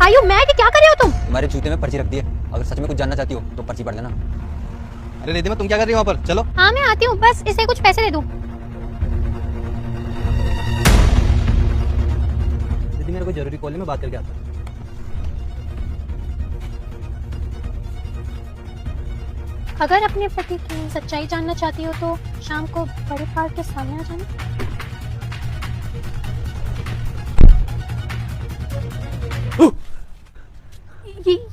आयु मैं कि क्या कर रहे हो तुम? तुम्हारे जूते में पर्ची रख दी है, अगर सच में कुछ जानना चाहती हो तो पर्ची पढ़ लेना। अरे रिद्धिमा तुम क्या कर रही हो वहाँ पर? चलो। हाँ मैं आती हूँ, बस इसे कुछ पैसे दे दूँ। रिद्धि मेरे को जरूरी कॉल है, मैं बात करके आता हूँ। अगर अपने पति की सच्चाई जानना चाहती हो तो शाम को बड़े पार्क के सामने आ जाना।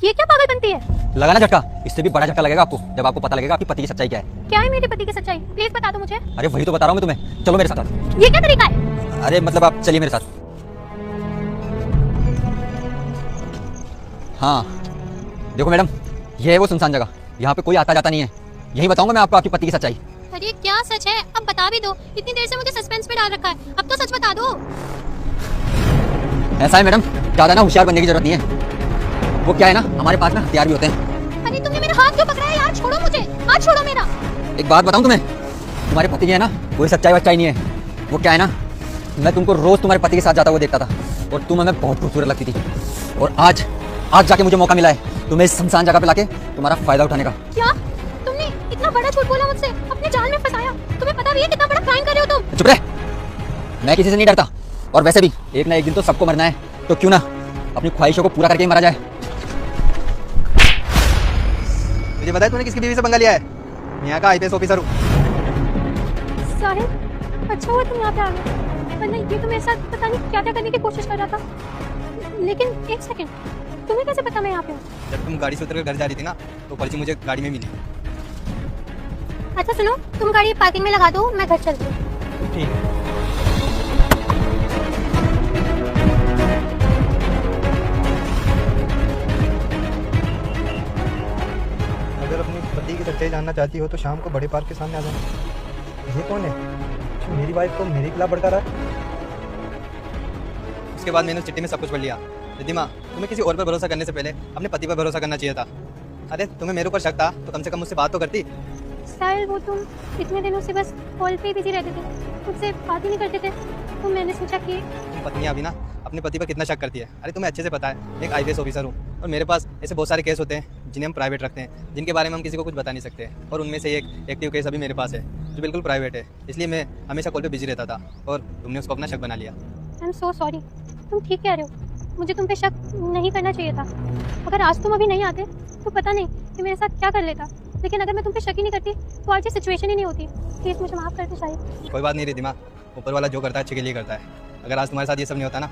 ये क्या पागल बनती है? लगाना झटका, इससे भी बड़ा झटका लगेगा आपको जब आपको पता लगेगा आपकी पति की सच्चाई क्या है। क्या है मेरे पति की सच्चाई? प्लीज बता दो मुझे। अरे वही तो बता रहा हूँ मैं तुम्हें, चलो मेरे साथ। ये क्या तरीका है? अरे मतलब आप चलिए मेरे साथ। हाँ देखो मैडम, ये है वो सुनसान जगह, यहाँ पे कोई आता जाता नहीं है। यही बताऊंगा मैं आपको आपकी पति की सच्चाई। अरे क्या सच है? अब बता भी दो, इतनी देर से मुझे सस्पेंस पे डाल रखा है, अब तो सच बता दो। ऐसा है मैडम, ज्यादा ना होशियार बनने की जरूरत नहीं है। वो क्या है ना, हमारे पास में हथियार भी होते हैं। अरे तुमने मेरा हाथ क्यों पकड़ा है यार? छोड़ो मुझे, हाथ छोड़ो मेरा। एक बात बताऊं तुम्हें, तुम्हारे पति की है ना कोई सच्चाई वच्चाई नहीं है। वो क्या है ना, मैं तुमको रोज तुम्हारे पति के साथ जाता हुआ देखता था और तुम हमें बहुत खूबसूरत लगती थी। और आज जाके मुझे मौका मिला है तुम्हें इस शमशान जगह पे लाके तुम्हारा फायदा उठाने का। क्या तुमने इतना बड़ा झूठ बोला मुझसे, अपने जाल में फंसाया? तुम्हें पता भी है कितना बड़ा क्राइम कर रहे हो तुम? चुप रह, मैं किसी से नहीं डरता। और वैसे भी एक ना एक दिन तो सबको मरना है, तो क्यों ना अपनी ख्वाहिशों को पूरा करके ही मारा जाए। मुझे बताया तूने किसकी बीवी से पंगा लिया है? मैं यहाँ का आईपीएस ऑफिसर हूँ। साहिल, अच्छा हुआ तुम यहाँ पे आ गए, वरना ये तो मेरे साथ पता नहीं क्या क्या करने की कोशिश कर रहा था। लेकिन एक सेकंड, तुम्हें कैसे पता मैं यहाँ पे हूँ? जब तुम गाड़ी से उतर कर घर जा रही थी ना, तो पर्ची मुझे गाड़ी में मिली। अच्छा सुनो, तुम गाड़ी पार्किंग में लगा दो, मैं घर चलती हूँ। ठीक है। अगर अपनी पति की सच्चाई जानना चाहती हो तो शाम को बड़े पार्क के सामने आ जाना। ये कौन है जो मेरी वाइफ को मेरे खिलाफ भड़का रहा है? उसके बाद मैंने उस चिट्ठी में सब कुछ पढ़ लिया। रिद्धिमा, तुम्हें किसी और पर भरोसा करने से पहले अपने पति पर भरोसा करना चाहिए था। अरे तुम्हें मेरे ऊपर शक था तो कम से कम मुझसे बात तो करती। साहिल, वो तुम इतने दिनों से बस कॉल पे ही बिजी रहते थे, मुझसे बात ही नहीं करते थे, तो मैंने सोचा कि तुम पत्नियां भी ना अपने पति पर कितना शक करती है। अरे तुम्हें अच्छे से पता है, मैं एक आईपीएस ऑफिसर हूँ और मेरे पास ऐसे बहुत सारे केस होते हैं जिन्हें हम प्राइवेट रखते हैं, जिनके बारे में हम किसी को कुछ बता नहीं सकते। और उनमें से एक एक्टिव केस अभी मेरे पास है जो बिल्कुल प्राइवेट है, इसलिए मैं हमेशा कॉल पे बिजी रहता था और तुमने उसको अपना शक बना लिया। I am so sorry. तुम ठीक कह रहे हो, मुझे तुम पे शक नहीं करना चाहिए था। अगर आज तुम अभी नहीं आते तो पता नहीं कि मेरे साथ क्या कर लेता, लेकिन अगर मैं तुम पे शक ही नहीं करती तो आज ये सिचुएशन ही नहीं होती। प्लीज मुझे माफ कर दो साहिल। कोई बात नहीं रिद्धिमा, ऊपर वाला जो करता है अच्छे के लिए करता है। अगर आज तुम्हारे साथ ये सब नहीं होता ना,